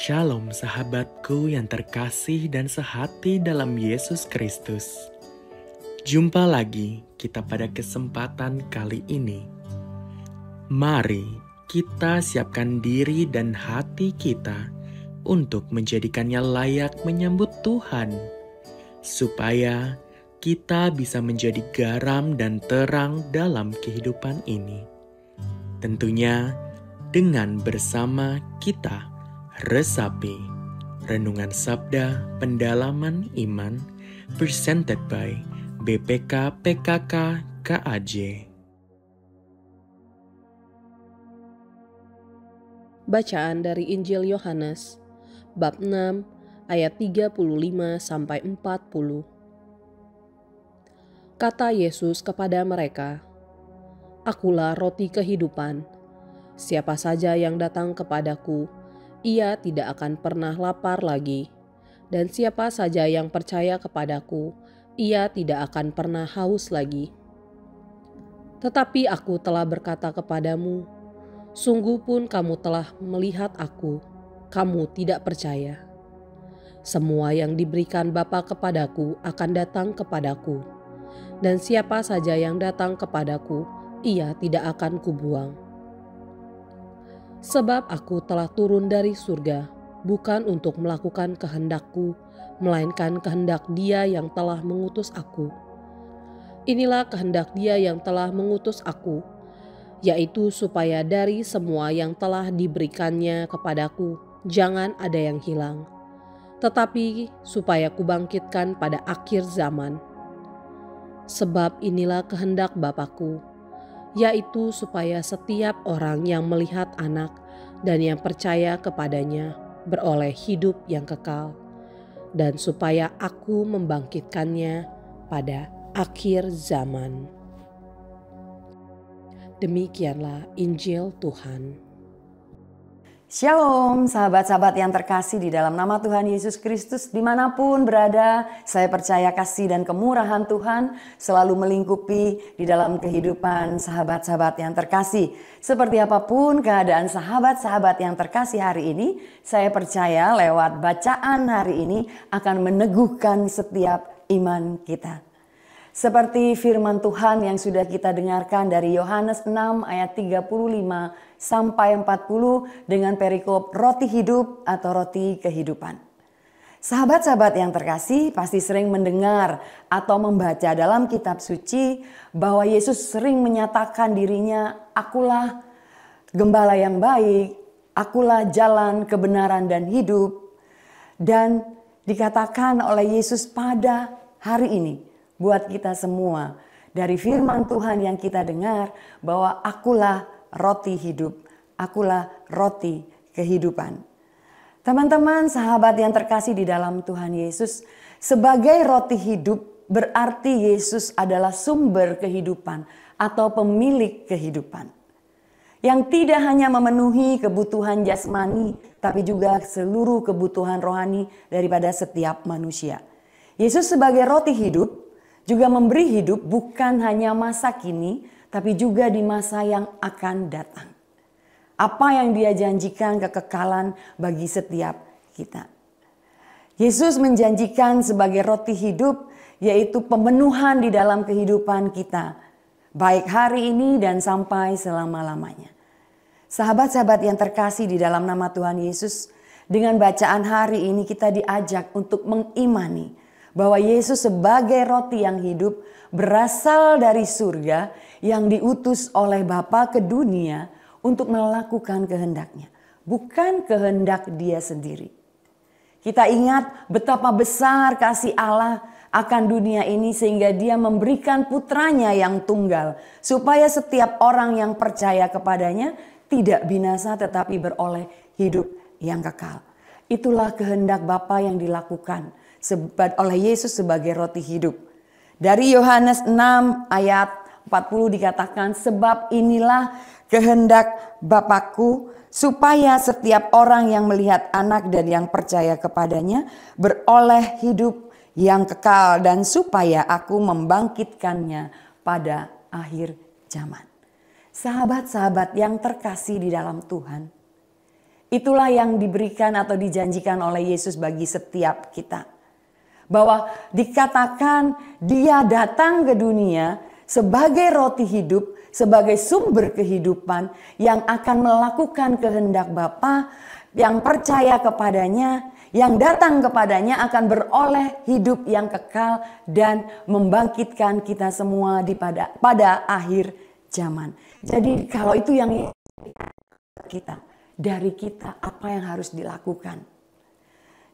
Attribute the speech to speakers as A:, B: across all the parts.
A: Shalom sahabatku yang terkasih dan sehati dalam Yesus Kristus. Jumpa lagi kita pada kesempatan kali ini. Mari kita siapkan diri dan hati kita untuk menjadikannya layak menyambut Tuhan. Supaya kita bisa menjadi garam dan terang dalam kehidupan ini. Tentunya dengan bersama kita resapi Renungan Sabda Pendalaman Iman presented by BPK PKK KAJ.
B: Bacaan dari Injil Yohanes bab 6 ayat 35 sampai 40. Kata Yesus kepada mereka, "Akulah roti kehidupan. Siapa saja yang datang kepadaku, ia tidak akan pernah lapar lagi. Dan siapa saja yang percaya kepadaku, ia tidak akan pernah haus lagi. Tetapi aku telah berkata kepadamu, sungguh pun kamu telah melihat aku, kamu tidak percaya. Semua yang diberikan Bapa kepadaku akan datang kepadaku. Dan siapa saja yang datang kepadaku, ia tidak akan kubuang. Sebab aku telah turun dari surga, bukan untuk melakukan kehendakku, melainkan kehendak Dia yang telah mengutus aku. Inilah kehendak Dia yang telah mengutus aku, yaitu supaya dari semua yang telah diberikannya kepadaku, jangan ada yang hilang, tetapi supaya kubangkitkan pada akhir zaman. Sebab inilah kehendak Bapa-Ku, yaitu supaya setiap orang yang melihat Anak dan yang percaya kepadanya beroleh hidup yang kekal, dan supaya aku membangkitkannya pada akhir zaman." Demikianlah Injil Tuhan.
C: Shalom sahabat-sahabat yang terkasih di dalam nama Tuhan Yesus Kristus, dimanapun berada, saya percaya kasih dan kemurahan Tuhan selalu melingkupi di dalam kehidupan sahabat-sahabat yang terkasih. Seperti apapun keadaan sahabat-sahabat yang terkasih hari ini, saya percaya lewat bacaan hari ini akan meneguhkan setiap iman kita. Seperti firman Tuhan yang sudah kita dengarkan dari Yohanes 6 ayat 35 sampai 40 dengan perikop roti hidup atau roti kehidupan. Sahabat-sahabat yang terkasih pasti sering mendengar atau membaca dalam kitab suci bahwa Yesus sering menyatakan dirinya, "Akulah gembala yang baik, akulah jalan, kebenaran dan hidup." Dan dikatakan oleh Yesus pada hari ini buat kita semua dari firman Tuhan yang kita dengar bahwa akulah roti hidup, akulah roti kehidupan. Teman-teman sahabat yang terkasih di dalam Tuhan Yesus, sebagai roti hidup berarti Yesus adalah sumber kehidupan atau pemilik kehidupan. Yang tidak hanya memenuhi kebutuhan jasmani, tapi juga seluruh kebutuhan rohani daripada setiap manusia. Yesus sebagai roti hidup juga memberi hidup bukan hanya masa kini, tapi juga di masa yang akan datang. Apa yang Dia janjikan kekekalan bagi setiap kita. Yesus menjanjikan sebagai roti hidup, yaitu pemenuhan di dalam kehidupan kita, baik hari ini dan sampai selama-lamanya. Sahabat-sahabat yang terkasih di dalam nama Tuhan Yesus, dengan bacaan hari ini kita diajak untuk mengimani bahwa Yesus sebagai roti yang hidup berasal dari surga yang diutus oleh Bapa ke dunia untuk melakukan kehendak-Nya, bukan kehendak Dia sendiri. Kita ingat betapa besar kasih Allah akan dunia ini sehingga Dia memberikan putranya yang tunggal supaya setiap orang yang percaya kepadanya tidak binasa tetapi beroleh hidup yang kekal. Itulah kehendak Bapa yang dilakukan oleh Yesus sebagai roti hidup. Dari Yohanes 6 ayat 40 dikatakan, "Sebab inilah kehendak Bapa-Ku, supaya setiap orang yang melihat Anak dan yang percaya kepadanya beroleh hidup yang kekal, dan supaya Aku membangkitkannya pada akhir zaman." Sahabat-sahabat yang terkasih di dalam Tuhan, Itulah yang diberikan atau dijanjikan oleh Yesus bagi setiap kita. Bahwa dikatakan dia datang ke dunia sebagai roti hidup, sebagai sumber kehidupan yang akan melakukan kehendak Bapa, yang percaya kepadanya, yang datang kepadanya akan beroleh hidup yang kekal dan membangkitkan kita semua pada akhir zaman. Jadi kalau itu yang kita, dari kita apa yang harus dilakukan.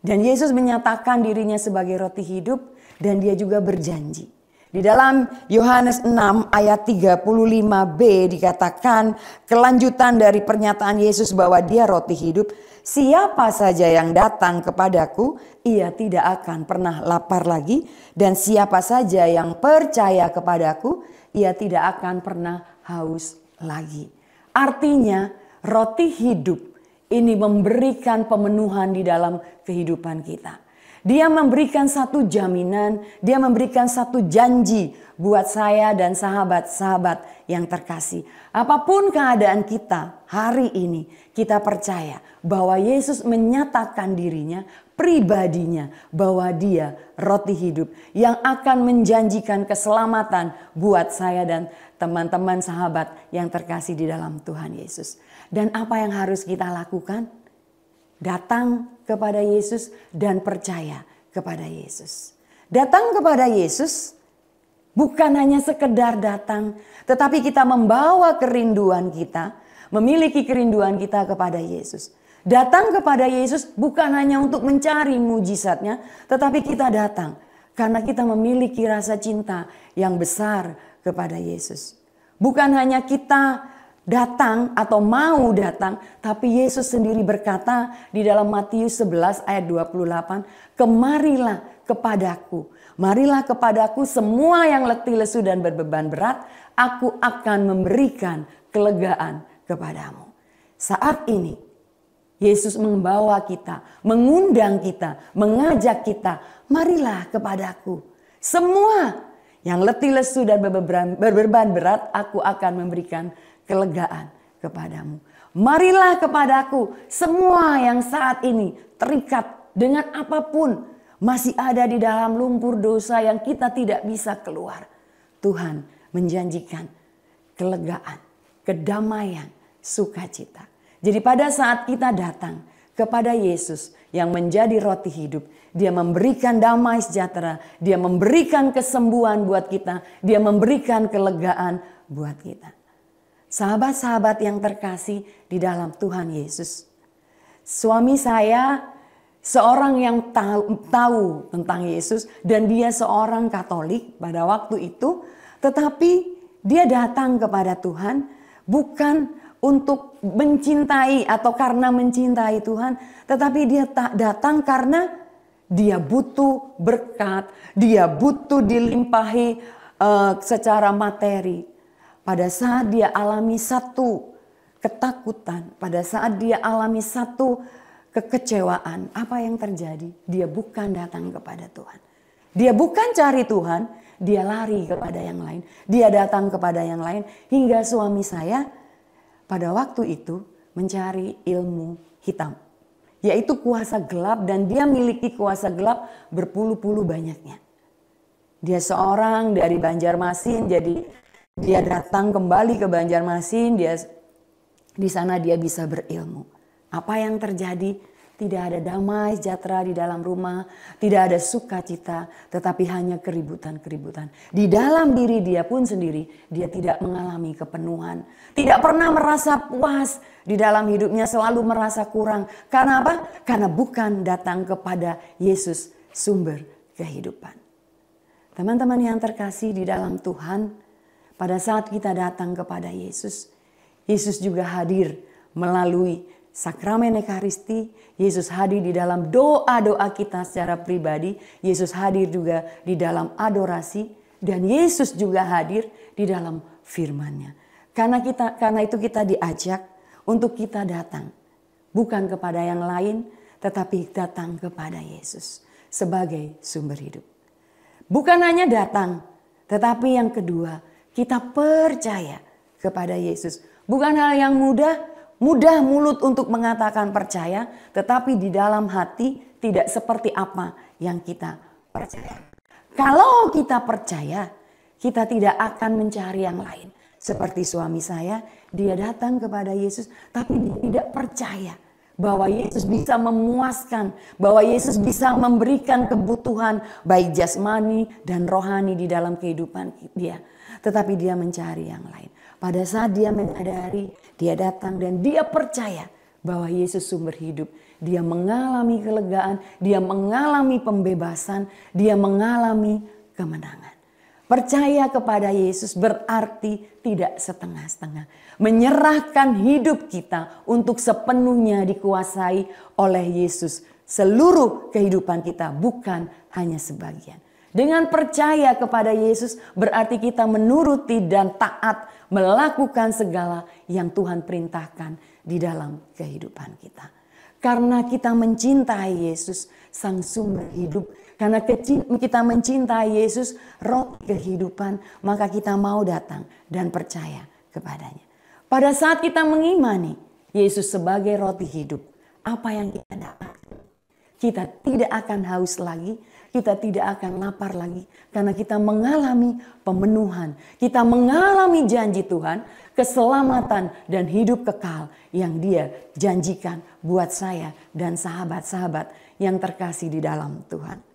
C: Dan Yesus menyatakan dirinya sebagai roti hidup dan dia juga berjanji. Di dalam Yohanes 6 ayat 35b dikatakan kelanjutan dari pernyataan Yesus bahwa dia roti hidup. Siapa saja yang datang kepadaku, ia tidak akan pernah lapar lagi. Dan siapa saja yang percaya kepadaku, ia tidak akan pernah haus lagi. Artinya roti hidup ini memberikan pemenuhan di dalam kehidupan kita. Dia memberikan satu jaminan, dia memberikan satu janji buat saya dan sahabat-sahabat yang terkasih. Apapun keadaan kita hari ini, kita percaya bahwa Yesus menyatakan dirinya, pribadinya, bahwa dia roti hidup yang akan menjanjikan keselamatan buat saya dan teman-teman sahabat yang terkasih di dalam Tuhan Yesus. Dan apa yang harus kita lakukan? Datang kepada Yesus dan percaya kepada Yesus. Datang kepada Yesus bukan hanya sekedar datang, tetapi kita membawa kerinduan kita, memiliki kerinduan kita kepada Yesus. Datang kepada Yesus bukan hanya untuk mencari mujizatnya, tetapi kita datang karena kita memiliki rasa cinta yang besar kepada Yesus. Bukan hanya kita datang atau mau datang, tapi Yesus sendiri berkata di dalam Matius 11 ayat 28, "Kemarilah kepadaku, marilah kepadaku semua yang letih lesu dan berbeban berat, aku akan memberikan kelegaan kepadamu." Saat ini Yesus membawa kita, mengundang kita, mengajak kita, marilah kepadaku. Semua yang letih lesu dan berbeban berat, aku akan memberikan kelegaan kepadamu. Marilah kepadaku semua yang saat ini terikat dengan apapun, masih ada di dalam lumpur dosa yang kita tidak bisa keluar. Tuhan menjanjikan kelegaan, kedamaian, sukacita. Jadi pada saat kita datang kepada Yesus yang menjadi roti hidup, dia memberikan damai sejahtera, dia memberikan kesembuhan buat kita, dia memberikan kelegaan buat kita. Sahabat-sahabat yang terkasih di dalam Tuhan Yesus. Suami saya seorang yang tahu tentang Yesus dan dia seorang Katolik pada waktu itu. Tetapi dia datang kepada Tuhan bukan untuk mencintai atau karena mencintai Tuhan. Tetapi dia datang karena dia butuh berkat, dia butuh dilimpahi secara materi. Pada saat dia alami satu ketakutan, pada saat dia alami satu kekecewaan, apa yang terjadi? Dia bukan datang kepada Tuhan. Dia bukan cari Tuhan, dia lari kepada yang lain. Dia datang kepada yang lain hingga suami saya pada waktu itu mencari ilmu hitam. Yaitu kuasa gelap dan dia miliki kuasa gelap berpuluh-puluh banyaknya. Dia seorang dari Banjarmasin, jadi dia datang kembali ke Banjarmasin, di sana dia bisa berilmu. Apa yang terjadi? Tidak ada damai sejahtera di dalam rumah, tidak ada sukacita, tetapi hanya keributan-keributan. Di dalam diri dia pun sendiri, dia tidak mengalami kepenuhan. Tidak pernah merasa puas di dalam hidupnya, selalu merasa kurang. Karena apa? Karena bukan datang kepada Yesus, sumber kehidupan. Teman-teman yang terkasih di dalam Tuhan, pada saat kita datang kepada Yesus, Yesus juga hadir melalui sakramen Ekaristi. Yesus hadir di dalam doa-doa kita secara pribadi. Yesus hadir juga di dalam adorasi. Dan Yesus juga hadir di dalam firman-Nya. Karena itu kita diajak untuk kita datang. Bukan kepada yang lain, tetapi datang kepada Yesus sebagai sumber hidup. Bukan hanya datang, tetapi yang kedua, kita percaya kepada Yesus. Bukan hal yang mudah, Mudah mulut untuk mengatakan percaya, tetapi di dalam hati tidak seperti apa yang kita percaya. Kalau kita percaya, kita tidak akan mencari yang lain. Seperti suami saya, dia datang kepada Yesus, tapi dia tidak percaya bahwa Yesus bisa memuaskan, bahwa Yesus bisa memberikan kebutuhan baik jasmani dan rohani di dalam kehidupan dia. Tetapi dia mencari yang lain. Pada saat dia menyadari, dia datang dan dia percaya bahwa Yesus sumber hidup. Dia mengalami kelegaan, dia mengalami pembebasan, dia mengalami kemenangan. Percaya kepada Yesus berarti tidak setengah-setengah. Menyerahkan hidup kita untuk sepenuhnya dikuasai oleh Yesus. Seluruh kehidupan kita, bukan hanya sebagian. Dengan percaya kepada Yesus berarti kita menuruti dan taat melakukan segala yang Tuhan perintahkan di dalam kehidupan kita. Karena kita mencintai Yesus, Sang Sumber Hidup. Karena kita mencintai Yesus, Roh kehidupan, maka kita mau datang dan percaya kepadanya. Pada saat kita mengimani Yesus sebagai roti hidup, apa yang kita dapatkan? Kita tidak akan haus lagi, kita tidak akan lapar lagi. Karena kita mengalami pemenuhan, kita mengalami janji Tuhan, keselamatan dan hidup kekal yang Dia janjikan buat saya dan sahabat-sahabat yang terkasih di dalam Tuhan.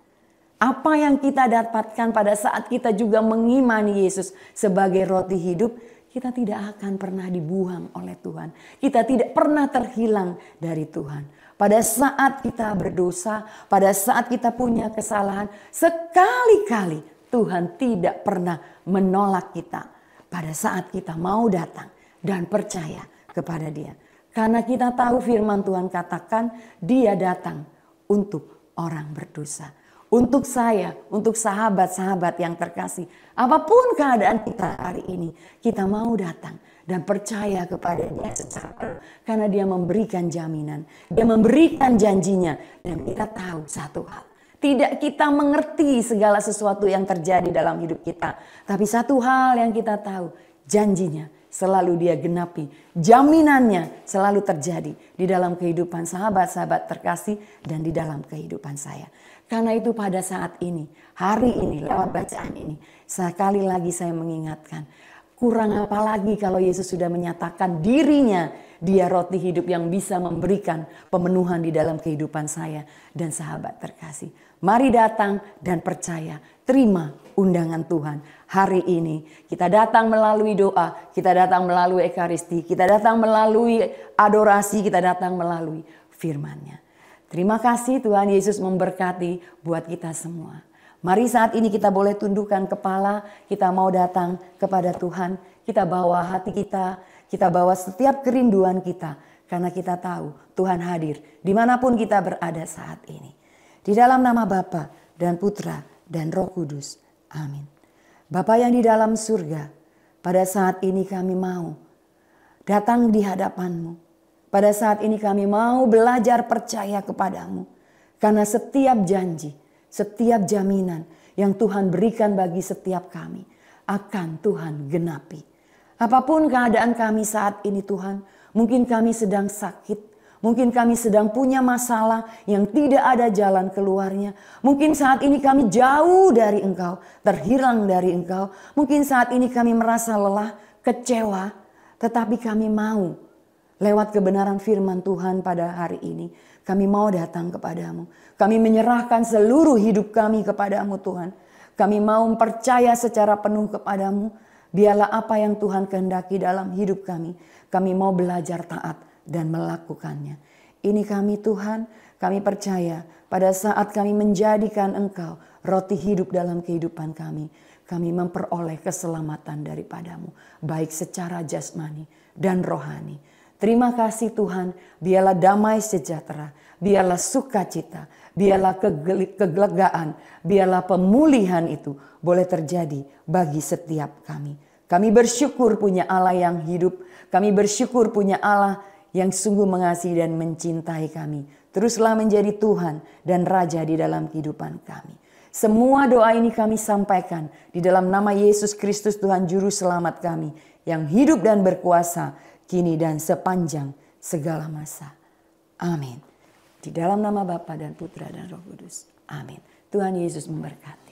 C: Apa yang kita dapatkan pada saat kita juga mengimani Yesus sebagai roti hidup, kita tidak akan pernah dibuang oleh Tuhan. Kita tidak pernah terhilang dari Tuhan. Pada saat kita berdosa, pada saat kita punya kesalahan, sekali-kali Tuhan tidak pernah menolak kita. Pada saat kita mau datang dan percaya kepada Dia. Karena kita tahu firman Tuhan katakan Dia datang untuk orang berdosa. Untuk saya, untuk sahabat-sahabat yang terkasih. Apapun keadaan kita hari ini, kita mau datang dan percaya kepada Dia secara karena Dia memberikan jaminan. Dia memberikan janjinya. Dan kita tahu satu hal. Tidak kita mengerti segala sesuatu yang terjadi dalam hidup kita. Tapi satu hal yang kita tahu, janjinya selalu Dia genapi. Jaminannya selalu terjadi di dalam kehidupan sahabat-sahabat terkasih dan di dalam kehidupan saya. Karena itu pada saat ini, hari ini, lewat bacaan ini, sekali lagi saya mengingatkan, kurang apa lagi kalau Yesus sudah menyatakan dirinya, Dia roti hidup yang bisa memberikan pemenuhan di dalam kehidupan saya dan sahabat terkasih. Mari datang dan percaya, terima undangan Tuhan. Hari ini kita datang melalui doa, kita datang melalui ekaristi, kita datang melalui adorasi, kita datang melalui firman-Nya. Terima kasih Tuhan Yesus memberkati buat kita semua. Mari saat ini kita boleh tundukkan kepala, kita mau datang kepada Tuhan. Kita bawa hati kita bawa setiap kerinduan kita. Karena kita tahu Tuhan hadir dimanapun kita berada saat ini. Di dalam nama Bapa dan Putra dan Roh Kudus. Amin. Bapa yang di dalam surga, pada saat ini kami mau datang di hadapan-Mu. Pada saat ini kami mau belajar percaya kepadamu. Karena setiap janji, setiap jaminan yang Tuhan berikan bagi setiap kami akan Tuhan genapi. Apapun keadaan kami saat ini Tuhan, mungkin kami sedang sakit, mungkin kami sedang punya masalah yang tidak ada jalan keluarnya. Mungkin saat ini kami jauh dari Engkau, terhilang dari Engkau. Mungkin saat ini kami merasa lelah, kecewa, tetapi kami mau lewat kebenaran firman Tuhan pada hari ini, kami mau datang kepadamu. Kami menyerahkan seluruh hidup kami kepadamu Tuhan. Kami mau percaya secara penuh kepadamu. Biarlah apa yang Tuhan kehendaki dalam hidup kami. Kami mau belajar taat dan melakukannya. Ini kami Tuhan, kami percaya pada saat kami menjadikan Engkau roti hidup dalam kehidupan kami. Kami memperoleh keselamatan daripadamu. Baik secara jasmani dan rohani. Terima kasih Tuhan, biarlah damai sejahtera, biarlah sukacita, biarlah kegelegaan, biarlah pemulihan itu boleh terjadi bagi setiap kami. Kami bersyukur punya Allah yang hidup, kami bersyukur punya Allah yang sungguh mengasihi dan mencintai kami. Teruslah menjadi Tuhan dan Raja di dalam kehidupan kami. Semua doa ini kami sampaikan di dalam nama Yesus Kristus Tuhan Juru Selamat kami yang hidup dan berkuasa kini dan sepanjang segala masa. Amin. Di dalam nama Bapa dan Putra dan Roh Kudus. Amin. Tuhan Yesus memberkati.